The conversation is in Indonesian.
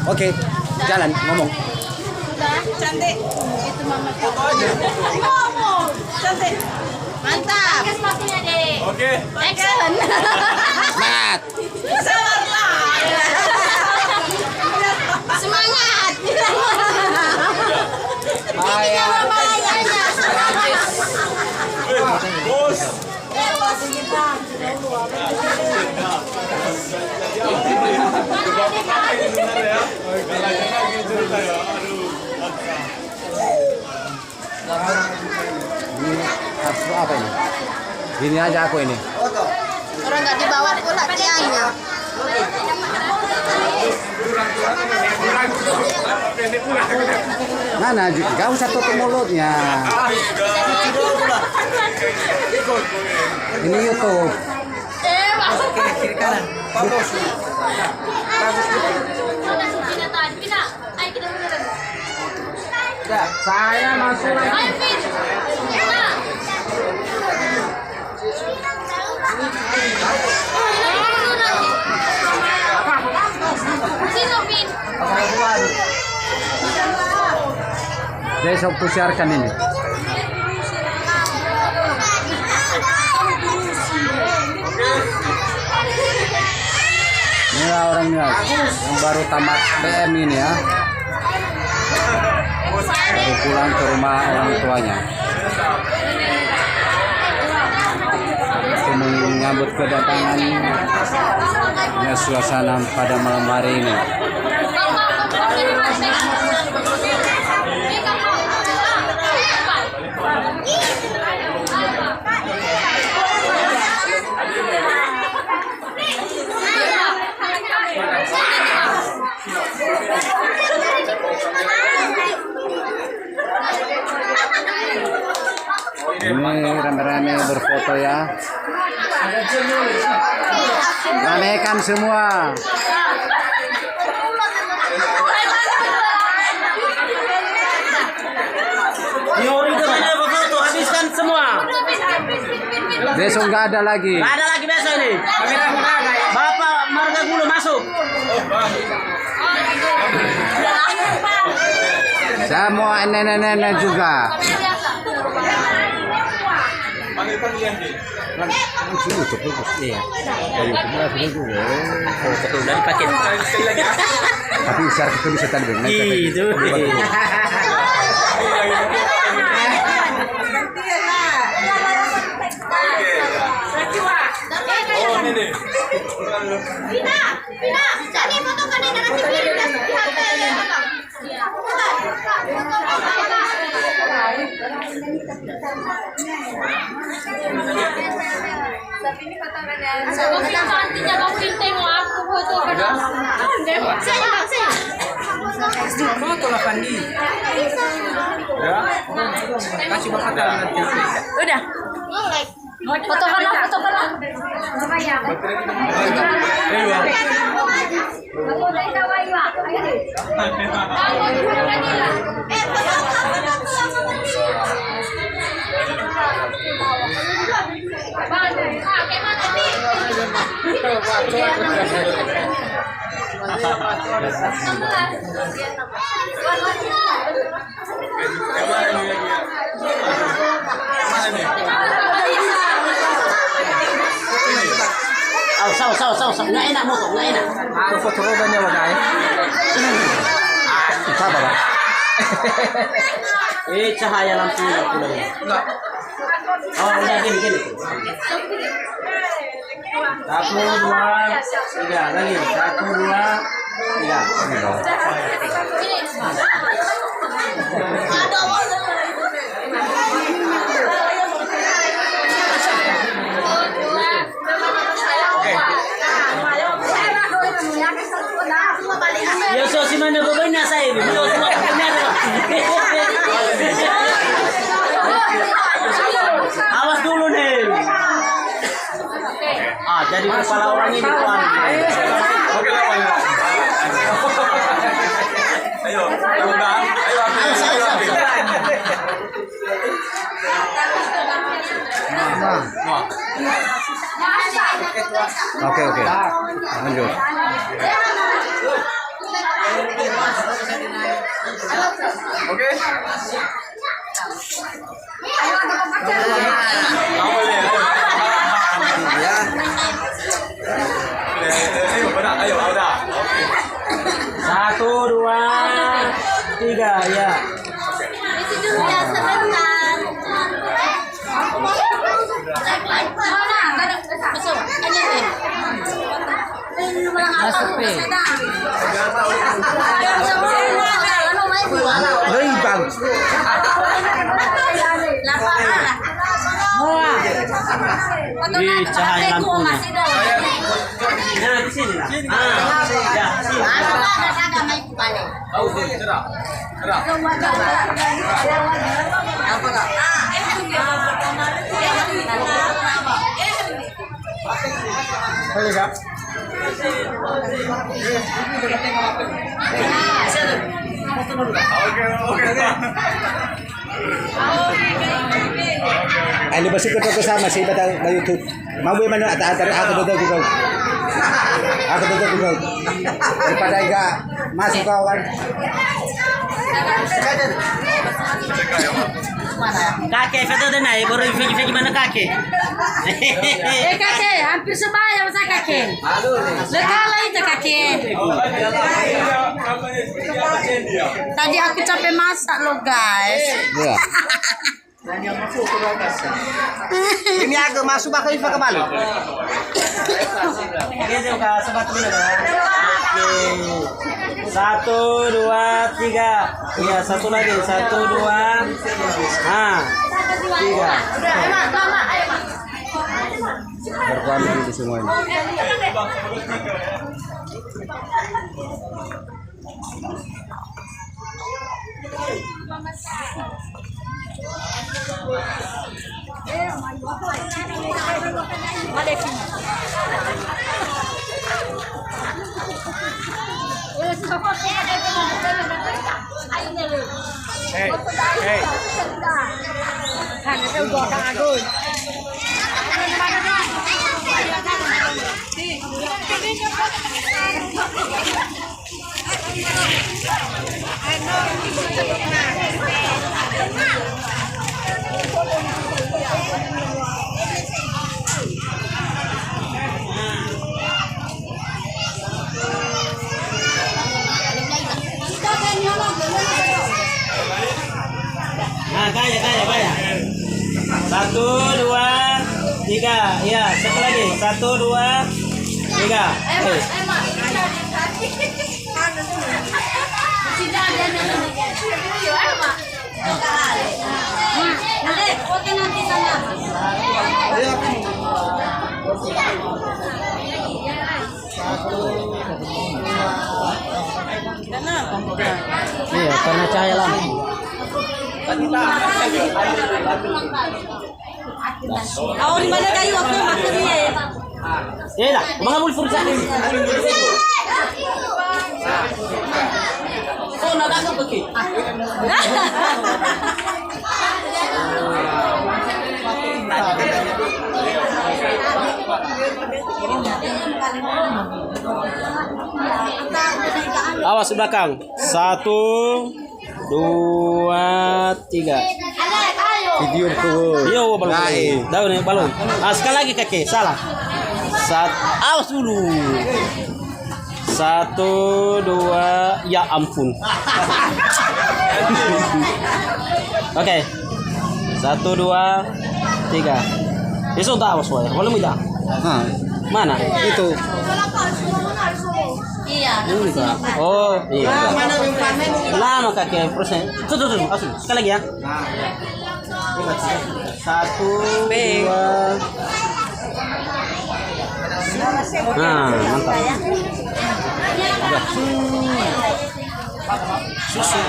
Oke, jalan ngomong. Cantik. Itu mama. Foto aja. Ngomong. Cantik. Mantap. Pakai sepatunya, Dek. Oke. Action. Semangat. Sabarlah. Semangat. Maya. Bos. Ini harus apa ini? Gini aja aku ini. Orang nggak dibawa pula tiangnya. Mana? Gak usah tutup mulutnya. Ini YouTube. Masuk. Kiri kanan. Bagus. Pina tadi. Pina. Ayo kita beneran. Saya masuk. Ayo, Pin. Pina. Sino, Pin? Besok kusiarkan ini. Inilah orangnya yang baru tamat PM ini ya. Baru pulang ke rumah orang tuanya. Untuk menyambut kedatangan suasana pada malam hari ini. Ini rame-rame berfoto ya. Ramekan semua. Nyuri itu saja berfoto, habiskan semua. Besok nggak ada lagi. Nggak ada lagi besok ini. Bapak Marga Gulu masuk. Saya mau nenek-nenek juga. Iya. Betul dari paket. Tapi share itu bisa tadi benar. Itu. Pina. Pina. Jadi foto kan nanti kirim di HP ya, Bang. Tapi ini fotonya. Nantinya kamu tengok aku foto kan. Saya. Foto lah Pandi. Ya. Kasih bakat nanti. Udah. Fotokanlah. Saw. Nggak enak motor, nggak enak. Aku foto rodannya wagai. Apa Pak? Cahaya lampunya pulang. Oh, udah gini. 1, 2, 3 lagi. 1, 2, 3. Ya so si mana bebenah saya ini. Belum semua bebenah. Awas dulu nih. Jadi kepala orang ini tuan. Oke lah. Ayo, Oke. Lanjut. Oke. Boleh. Ya. Ayo, udah. 1, 2, 3 ya. Itu dulu ya sebentar. Masuk. Ini nih. Dari bang. Di cahaya lampunya. Nah, di sini lah. Ya, sini. Ayo, Kak. Oke. Ano ba sikot ko sama sa iba na YouTube? Mabuhay man at ako dito ko. Ako dito ko. Ipaday ka masuk kawan. Kakek, foto din ay, baru fake mana kakek? Kakek, hampir sebaya masa kakek. Lekala itu kakek. Tadi aku capek masak loh guys. Ya. Ini agak masuk bakal Iva kembali. Gitu kak, sobat dulu dah. Oke. 1, 2, 3. Iya, satu lagi. 1, 2. Nah, 3. Berkualitas di semua ini. Hey. Nah, kaya. 1, 2, 3. Iya, satu lagi. 1, 2, 3. Iya, karena cahaya lampu. Oh, di mana kayu aku maksudnya ya? Ya lah, mga mulfur sa akin. Oh, nagagap ko. Awas di belakang. 1, 2, 3. Video ko. Iya, balon. Daun nih balon. Sekali lagi kakek, salah. Awas dulu. 1, 2, ya ampun. Oke. 1, 2, 3. Besok tak awas wae. Kalau mudah. Nah, Mana? itu. Iya. Oh, iya. Lama kakek persen. Tuh. Asun. Sekali lagi ya. 1, 2. Nah, mantap. Susu.